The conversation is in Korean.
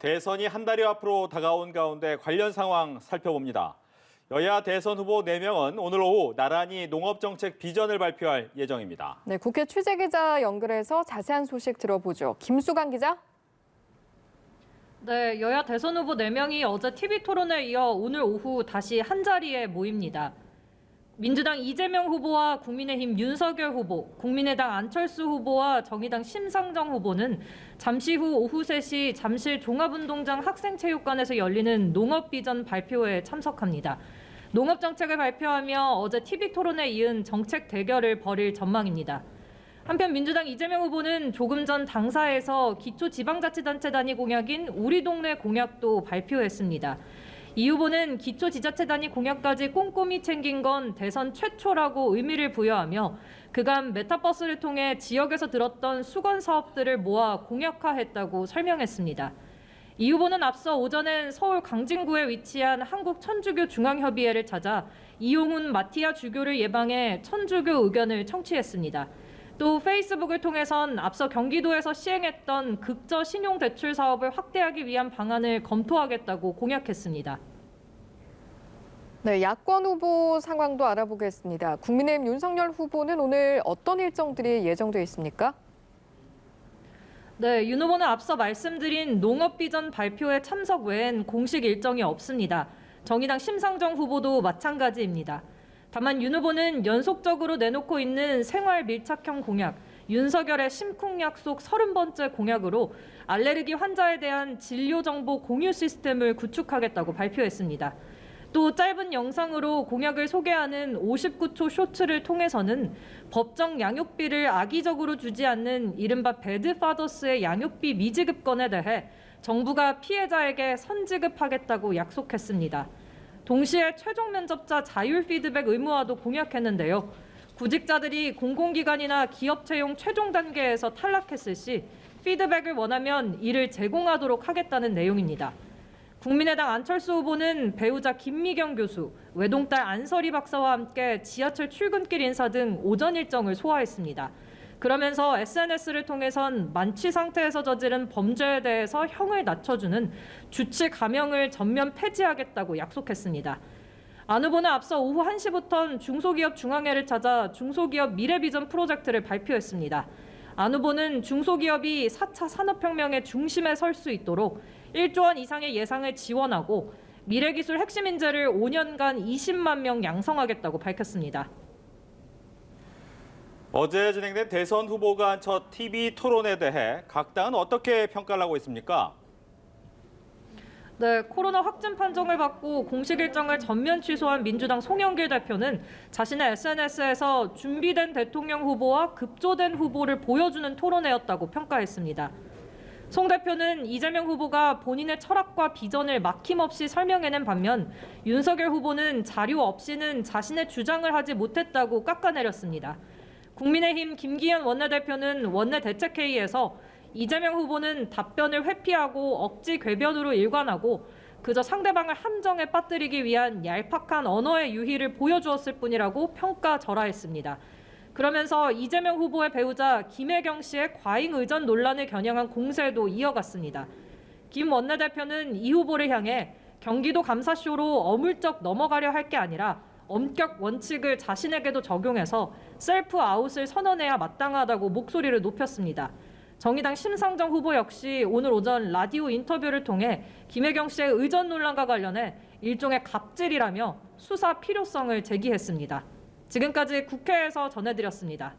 대선이 한 달여 앞으로 다가온 가운데 관련 상황 살펴봅니다. 여야 대선 후보 4명은 오늘 오후 나란히 농업정책 비전을 발표할 예정입니다. 네, 국회 취재기자 연결해서 자세한 소식 들어보죠. 김수강 기자. 네, 여야 대선 후보 4명이 어제 TV 토론에 이어 오늘 오후 다시 한자리에 모입니다. 민주당 이재명 후보와 국민의힘 윤석열 후보, 국민의당 안철수 후보와 정의당 심상정 후보는 잠시 후 오후 3시 잠실 종합운동장 학생체육관에서 열리는 농업비전 발표회에 참석합니다. 농업정책을 발표하며 어제 TV 토론에 이은 정책 대결을 벌일 전망입니다. 한편 민주당 이재명 후보는 조금 전 당사에서 기초지방자치단체 단위 공약인 우리 동네 공약도 발표했습니다. 이 후보는 기초지자체 단위 공약까지 꼼꼼히 챙긴 건 대선 최초라고 의미를 부여하며 그간 메타버스를 통해 지역에서 들었던 수건 사업들을 모아 공약화했다고 설명했습니다. 이 후보는 앞서 오전엔 서울 강진구에 위치한 한국천주교 중앙협의회를 찾아 이용훈 마티아 주교를 예방해 천주교 의견을 청취했습니다. 또 페이스북을 통해선 앞서 경기도에서 시행했던 극저 신용대출 사업을 확대하기 위한 방안을 검토하겠다고 공약했습니다. 네, 야권 후보 상황도 알아보겠습니다. 국민의힘 윤석열 후보는 오늘 어떤 일정들이 예정돼 있습니까? 네, 윤 후보는 앞서 말씀드린 농업비전 발표회 참석 외엔 공식 일정이 없습니다. 정의당 심상정 후보도 마찬가지입니다. 다만 윤 후보는 연속적으로 내놓고 있는 생활 밀착형 공약, 윤석열의 심쿵 약속 30번째 공약으로 알레르기 환자에 대한 진료 정보 공유 시스템을 구축하겠다고 발표했습니다. 또 짧은 영상으로 공약을 소개하는 59초 쇼츠를 통해서는 법정 양육비를 악의적으로 주지 않는 이른바 배드파더스의 양육비 미지급 건에 대해 정부가 피해자에게 선지급하겠다고 약속했습니다. 동시에 최종 면접자 자율 피드백 의무화도 공약했는데요. 구직자들이 공공기관이나 기업 채용 최종 단계에서 탈락했을 시 피드백을 원하면 이를 제공하도록 하겠다는 내용입니다. 국민의당 안철수 후보는 배우자 김미경 교수, 외동딸 안설희 박사와 함께 지하철 출근길 인사 등 오전 일정을 소화했습니다. 그러면서 SNS를 통해선 만취 상태에서 저지른 범죄에 대해서 형을 낮춰주는 주치 감형을 전면 폐지하겠다고 약속했습니다. 안 후보는 앞서 오후 1시부터 중소기업 중앙회를 찾아 중소기업 미래비전 프로젝트를 발표했습니다. 안 후보는 중소기업이 4차 산업혁명의 중심에 설 수 있도록 1조 원 이상의 예상을 지원하고 미래기술 핵심 인재를 5년간 20만 명 양성하겠다고 밝혔습니다. 어제 진행된 대선 후보가 한 첫 TV 토론에 대해 각 당은 어떻게 평가를 하고 있습니까? 네, 코로나 확진 판정을 받고 공식 일정을 전면 취소한 민주당 송영길 대표는 자신의 SNS에서 준비된 대통령 후보와 급조된 후보를 보여주는 토론회였다고 평가했습니다. 송 대표는 이재명 후보가 본인의 철학과 비전을 막힘없이 설명해낸 반면 윤석열 후보는 자료 없이는 자신의 주장을 하지 못했다고 깎아내렸습니다. 국민의힘 김기현 원내대표는 원내 대책회의에서 이재명 후보는 답변을 회피하고 억지 궤변으로 일관하고 그저 상대방을 함정에 빠뜨리기 위한 얄팍한 언어의 유희를 보여주었을 뿐이라고 평가절하했습니다. 그러면서 이재명 후보의 배우자 김혜경 씨의 과잉 의전 논란을 겨냥한 공세도 이어갔습니다. 김 원내대표는 이 후보를 향해 경기도 감사쇼로 어물쩍 넘어가려 할 게 아니라 엄격 원칙을 자신에게도 적용해서 셀프 아웃을 선언해야 마땅하다고 목소리를 높였습니다. 정의당 심상정 후보 역시 오늘 오전 라디오 인터뷰를 통해 김혜경 씨의 의전 논란과 관련해 일종의 갑질이라며 수사 필요성을 제기했습니다. 지금까지 국회에서 전해드렸습니다.